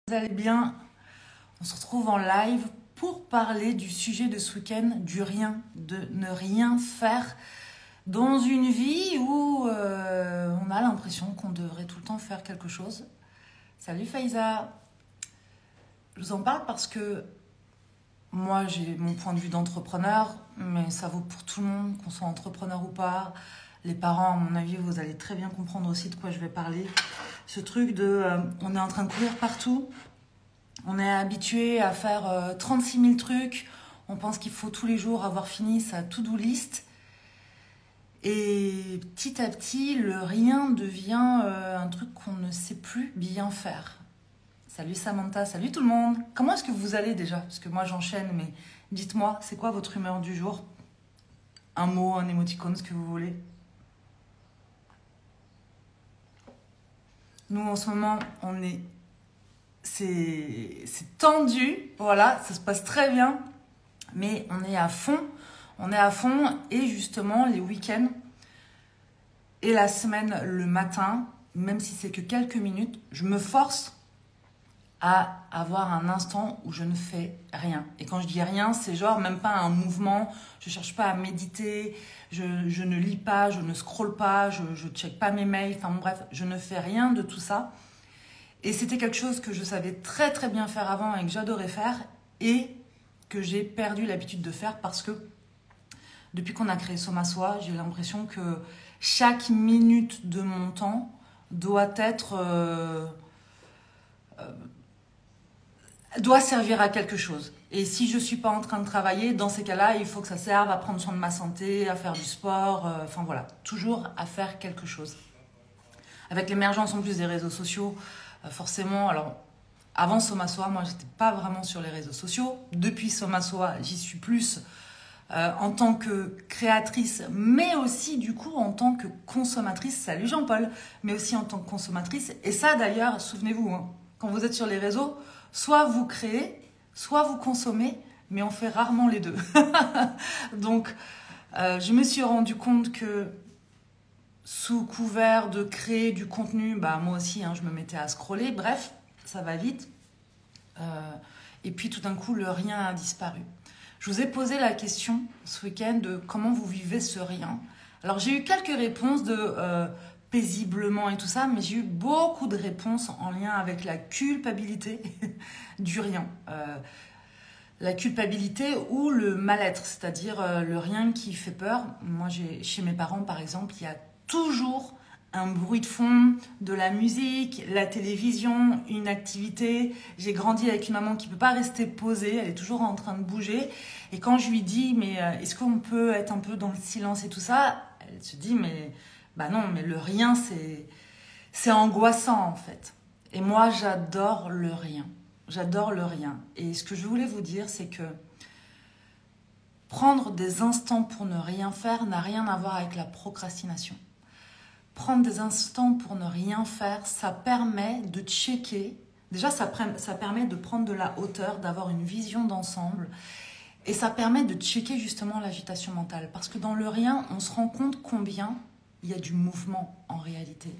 Vous allez bien? On se retrouve en live pour parler du sujet de ce week-end, du rien, de ne rien faire dans une vie où on a l'impression qu'on devrait tout le temps faire quelque chose. Salut Faiza! Je vous en parle parce que moi j'ai mon point de vue d'entrepreneur, mais ça vaut pour tout le monde, qu'on soit entrepreneur ou pas. Les parents, à mon avis, vous allez très bien comprendre aussi de quoi je vais parler. Ce truc de on est en train de courir partout. On est habitué à faire 36 000 trucs. On pense qu'il faut tous les jours avoir fini sa to-do list. Et petit à petit, le rien devient un truc qu'on ne sait plus bien faire. Salut Samantha, salut tout le monde. Comment est-ce que vous allez déjà? Parce que moi j'enchaîne, mais dites-moi, c'est quoi votre humeur du jour? Un mot, un émoticône, ce que vous voulez. Nous en ce moment, c'est tendu, voilà, ça se passe très bien, mais on est à fond et justement les week-ends et la semaine le matin, même si c'est que quelques minutes, je me force à avoir un instant où je ne fais rien. Et quand je dis rien, c'est genre même pas un mouvement, je cherche pas à méditer, je ne lis pas, je ne scrolle pas, je check pas mes mails, enfin bon, bref, je ne fais rien de tout ça. Et c'était quelque chose que je savais très très bien faire avant et que j'adorais faire et que j'ai perdu l'habitude de faire parce que depuis qu'on a créé Soma Soi, j'ai l'impression que chaque minute de mon temps doit servir à quelque chose. Et si je ne suis pas en train de travailler, dans ces cas-là, il faut que ça serve à prendre soin de ma santé, à faire du sport, enfin voilà, toujours à faire quelque chose. Avec l'émergence en plus des réseaux sociaux, forcément, alors avant Soma Soi, moi j'étais pas vraiment sur les réseaux sociaux. Depuis Soma Soi, j'y suis plus en tant que créatrice, mais aussi du coup en tant que consommatrice. Salut Jean-Paul, mais aussi en tant que consommatrice. Et ça d'ailleurs, souvenez-vous, hein, quand vous êtes sur les réseaux, soit vous créez, soit vous consommez, mais on fait rarement les deux. Donc, je me suis rendu compte que sous couvert de créer du contenu, bah moi aussi, hein, je me mettais à scroller. Bref, ça va vite. Et puis tout d'un coup, le rien a disparu. Je vous ai posé la question ce week-end de comment vous vivez ce rien. Alors j'ai eu quelques réponses de paisiblement et tout ça, mais j'ai eu beaucoup de réponses en lien avec la culpabilité du rien. La culpabilité ou le mal-être, c'est-à-dire le rien qui fait peur. Moi, chez mes parents, par exemple, il y a toujours un bruit de fond, de la musique, la télévision, une activité. J'ai grandi avec une maman qui ne peut pas rester posée, elle est toujours en train de bouger. Et quand je lui dis, mais est-ce qu'on peut être un peu dans le silence et tout ça, elle se dit, mais bah non, mais le rien, c'est angoissant en fait. Et moi, j'adore le rien. J'adore le rien. Et ce que je voulais vous dire, c'est que prendre des instants pour ne rien faire n'a rien à voir avec la procrastination. Prendre des instants pour ne rien faire, ça permet de checker. Déjà, ça permet de prendre de la hauteur, d'avoir une vision d'ensemble. Et ça permet de checker justement l'agitation mentale. Parce que dans le rien, on se rend compte combien il y a du mouvement en réalité.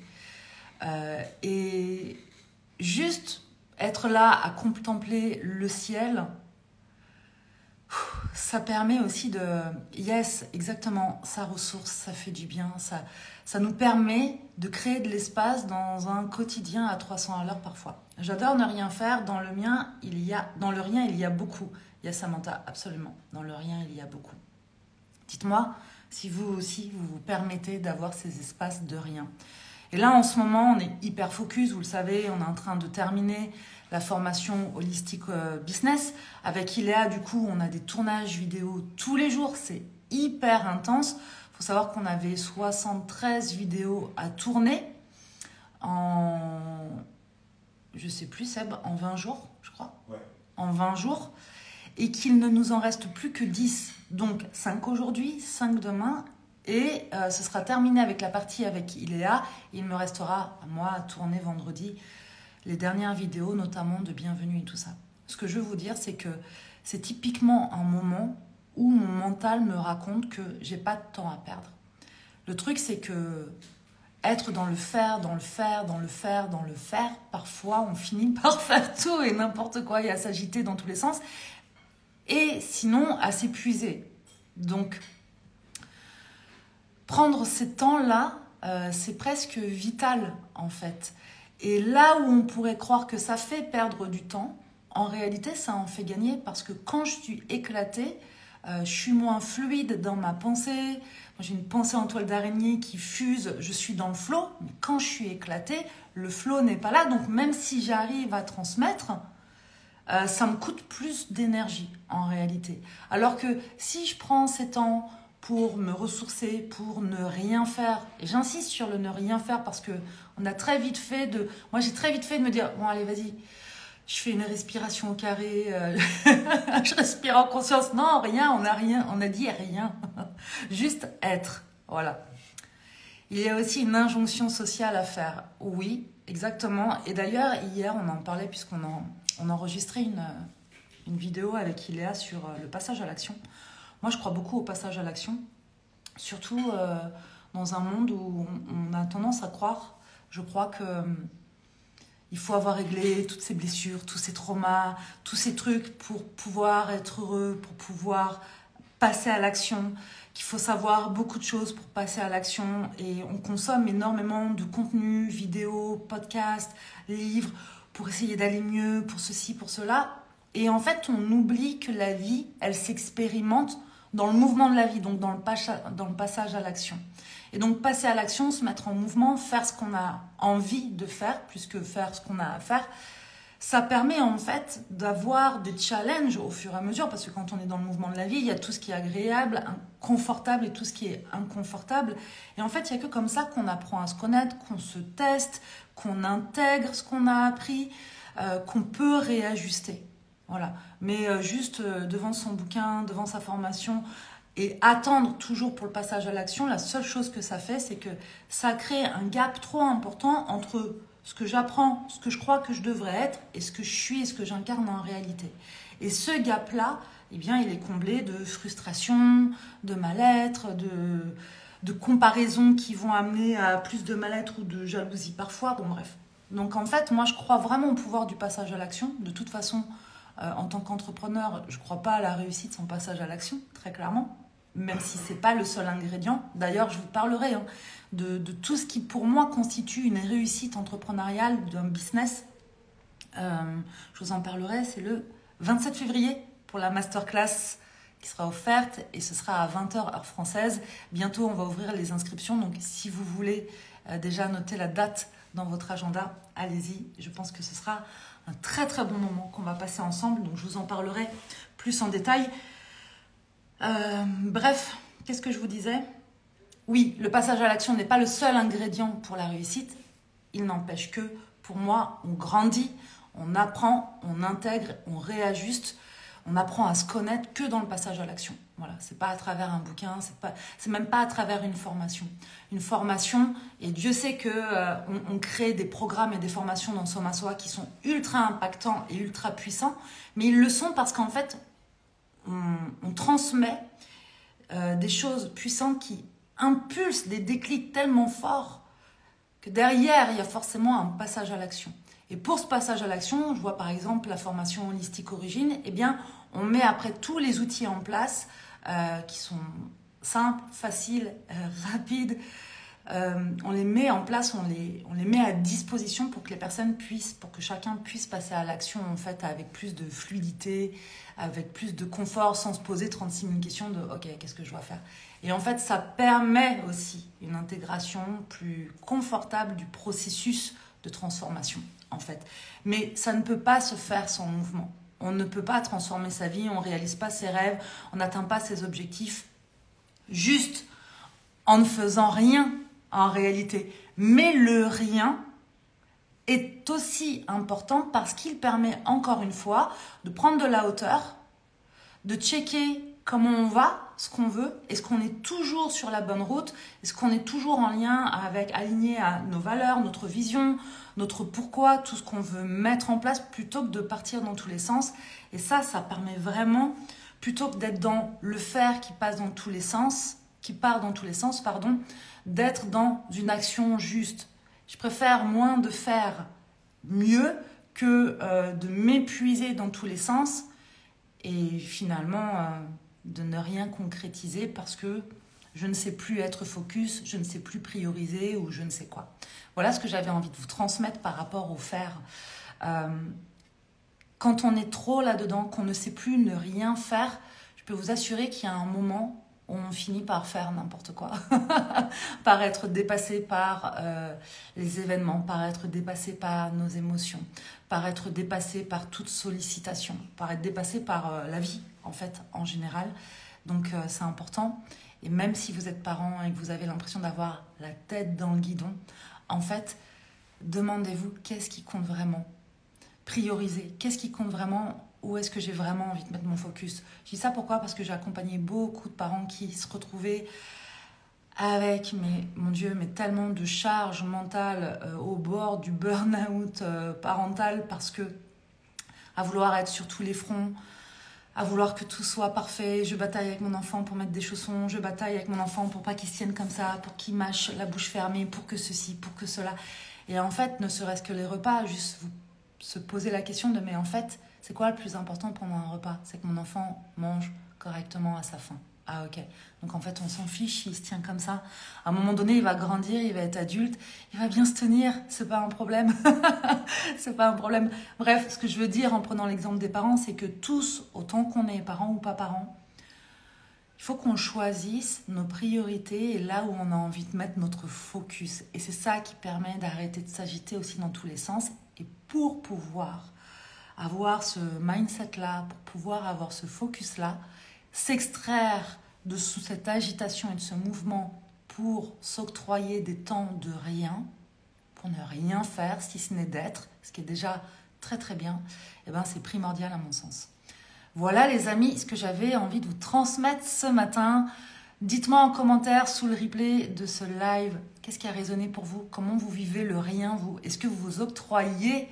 Et juste être là à contempler le ciel, ça permet aussi de... Yes, exactement, ça ressource, ça fait du bien, ça nous permet de créer de l'espace dans un quotidien à 300 à l'heure parfois. J'adore ne rien faire, dans le rien, il y a beaucoup. Il y a Samantha, absolument, dans le rien, il y a beaucoup. Dites-moi si vous aussi, vous vous permettez d'avoir ces espaces de rien. Et là, en ce moment, on est hyper focus, vous le savez, on est en train de terminer la formation Holistic Business. Avec Iléa, du coup, on a des tournages vidéo tous les jours, c'est hyper intense. Il faut savoir qu'on avait 73 vidéos à tourner en, je sais plus Seb, en 20 jours, je crois. Ouais. En 20 jours. Et qu'il ne nous en reste plus que 10. Donc 5 aujourd'hui, 5 demain. Et ce sera terminé avec la partie avec Iléa. Il me restera, moi, à tourner vendredi les dernières vidéos, notamment de bienvenue et tout ça. Ce que je veux vous dire, c'est que c'est typiquement un moment où mon mental me raconte que j'ai pas de temps à perdre. Le truc, c'est que être dans le faire, dans le faire, dans le faire, dans le faire, parfois on finit par faire tout et n'importe quoi et à s'agiter dans tous les sens. Et sinon, à s'épuiser. Donc, prendre ces temps-là, c'est presque vital, en fait. Et là où on pourrait croire que ça fait perdre du temps, en réalité, ça en fait gagner parce que quand je suis éclatée, je suis moins fluide dans ma pensée. Moi, j'ai une pensée en toile d'araignée qui fuse, je suis dans le flow. Mais quand je suis éclatée, le flow n'est pas là. Donc, même si j'arrive à transmettre, ça me coûte plus d'énergie en réalité. Alors que si je prends ces temps pour me ressourcer, pour ne rien faire, et j'insiste sur le ne rien faire parce que on a très vite fait de... Moi, j'ai très vite fait de me dire, bon allez, vas-y, je fais une respiration au carré, je respire en conscience. Non, rien, on a dit rien. Juste être, voilà. Il y a aussi une injonction sociale à faire. Oui, exactement. Et d'ailleurs, hier, on en parlait puisqu'on enregistrait une vidéo avec Iléa sur le passage à l'action. Moi, je crois beaucoup au passage à l'action, surtout dans un monde où on a tendance à croire, je crois que il faut avoir réglé toutes ces blessures, tous ces traumas, tous ces trucs pour pouvoir être heureux, pour pouvoir passer à l'action, qu'il faut savoir beaucoup de choses pour passer à l'action. Et on consomme énormément de contenu, vidéos, podcasts, livres, pour essayer d'aller mieux, pour ceci, pour cela. Et en fait, on oublie que la vie, elle s'expérimente dans le mouvement de la vie, donc dans le passage à l'action. Et donc, passer à l'action, se mettre en mouvement, faire ce qu'on a envie de faire, plus que faire ce qu'on a à faire, ça permet en fait d'avoir des challenges au fur et à mesure, parce que quand on est dans le mouvement de la vie, il y a tout ce qui est agréable, confortable et tout ce qui est inconfortable. Et en fait, il n'y a que comme ça qu'on apprend à se connaître, qu'on se teste, qu'on intègre ce qu'on a appris, qu'on peut réajuster. Voilà. Mais juste devant son bouquin, devant sa formation, et attendre toujours pour le passage à l'action, la seule chose que ça fait, c'est que ça crée un gap trop important entre ce que j'apprends, ce que je crois que je devrais être, et ce que je suis et ce que j'incarne en réalité. Et ce gap-là, eh bien, il est comblé de frustration, de mal-être, de comparaisons qui vont amener à plus de mal-être ou de jalousie parfois. Bon, bref. Donc, en fait, moi, je crois vraiment au pouvoir du passage à l'action. De toute façon, en tant qu'entrepreneur, je ne crois pas à la réussite sans passage à l'action, très clairement. Même si ce n'est pas le seul ingrédient. D'ailleurs, je vous parlerai de tout ce qui, pour moi, constitue une réussite entrepreneuriale d'un business. Je vous en parlerai, c'est le 27 février pour la masterclass qui sera offerte et ce sera à 20h heure française. Bientôt, on va ouvrir les inscriptions. Donc, si vous voulez déjà noter la date dans votre agenda, allez-y. Je pense que ce sera un très, très bon moment qu'on va passer ensemble. Donc, je vous en parlerai plus en détail. Bref, qu'est-ce que je vous disais? Oui, le passage à l'action n'est pas le seul ingrédient pour la réussite. Il n'empêche que, pour moi, on grandit, on apprend, on intègre, on réajuste, on apprend à se connaître que dans le passage à l'action. Voilà, c'est pas à travers un bouquin, c'est même pas à travers une formation. Une formation, et Dieu sait que on crée des programmes et des formations dans Soma Soa qui sont ultra impactants et ultra puissants, mais ils le sont parce qu'en fait, on transmet des choses puissantes qui impulsent des déclics tellement forts que derrière, il y a forcément un passage à l'action. Et pour ce passage à l'action, je vois par exemple la formation Holistique Origine, eh bien, on met après tous les outils en place qui sont simples, faciles, rapides. On les met en place, on les met à disposition pour que les personnes puissent, pour que chacun puisse passer à l'action en fait avec plus de fluidité, avec plus de confort, sans se poser 36 000 questions de ok, qu'est-ce que je dois faire? Et en fait, ça permet aussi une intégration plus confortable du processus de transformation en fait. Mais ça ne peut pas se faire sans mouvement. On ne peut pas transformer sa vie, on ne réalise pas ses rêves, on n'atteint pas ses objectifs juste en ne faisant rien. En réalité. Mais le rien est aussi important parce qu'il permet encore une fois de prendre de la hauteur, de checker comment on va, ce qu'on veut, est-ce qu'on est toujours sur la bonne route, est-ce qu'on est toujours en lien avec, aligné à nos valeurs, notre vision, notre pourquoi, tout ce qu'on veut mettre en place plutôt que de partir dans tous les sens. Et ça permet vraiment, plutôt que d'être dans le faire qui passe dans tous les sens, qui part dans tous les sens, pardon, d'être dans une action juste. Je préfère moins de faire mieux que de m'épuiser dans tous les sens et finalement de ne rien concrétiser parce que je ne sais plus être focus, je ne sais plus prioriser ou je ne sais quoi. Voilà ce que j'avais envie de vous transmettre par rapport au faire. Quand on est trop là-dedans, qu'on ne sait plus ne rien faire, je peux vous assurer qu'il y a un moment où on finit par faire n'importe quoi, par être dépassé par les événements, par être dépassé par nos émotions, par être dépassé par toute sollicitation, par être dépassé par la vie, en fait, en général. Donc, c'est important. Et même si vous êtes parent et que vous avez l'impression d'avoir la tête dans le guidon, en fait, demandez-vous qu'est-ce qui compte vraiment. Priorisez. Qu'est-ce qui compte vraiment? Où est-ce que j'ai vraiment envie de mettre mon focus? Je dis ça pourquoi? Parce que j'ai accompagné beaucoup de parents qui se retrouvaient avec, mon Dieu, tellement de charges mentales au bord du burn-out parental parce que à vouloir être sur tous les fronts, à vouloir que tout soit parfait, je bataille avec mon enfant pour mettre des chaussons, je bataille avec mon enfant pour pas qu'il se tienne comme ça, pour qu'il mâche la bouche fermée, pour que ceci, pour que cela. Et en fait, ne serait-ce que les repas, juste vous se poser la question de mais en fait, c'est quoi le plus important pendant un repas? C'est que mon enfant mange correctement à sa faim. Ah ok. Donc en fait, on s'en fiche, il se tient comme ça. À un moment donné, il va grandir, il va être adulte, il va bien se tenir, c'est pas un problème. C'est pas un problème. Bref, ce que je veux dire en prenant l'exemple des parents, c'est que tous, autant qu'on est parents ou pas parents, il faut qu'on choisisse nos priorités et là où on a envie de mettre notre focus. Et c'est ça qui permet d'arrêter de s'agiter aussi dans tous les sens. Et pour pouvoir avoir ce mindset-là, pour pouvoir avoir ce focus-là, s'extraire de sous cette agitation et de ce mouvement pour s'octroyer des temps de rien, pour ne rien faire, si ce n'est d'être, ce qui est déjà très très bien, et ben c'est primordial à mon sens. Voilà les amis, ce que j'avais envie de vous transmettre ce matin. Dites-moi en commentaire sous le replay de ce live, qu'est-ce qui a résonné pour vous? Comment vous vivez le rien, vous? Est-ce que vous vous octroyez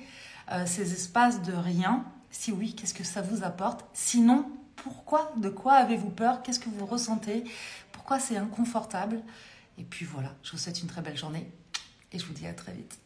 ces espaces de rien? Si oui, qu'est-ce que ça vous apporte? Sinon, pourquoi? De quoi avez-vous peur? Qu'est-ce que vous ressentez? Pourquoi c'est inconfortable? Et puis voilà, je vous souhaite une très belle journée et je vous dis à très vite.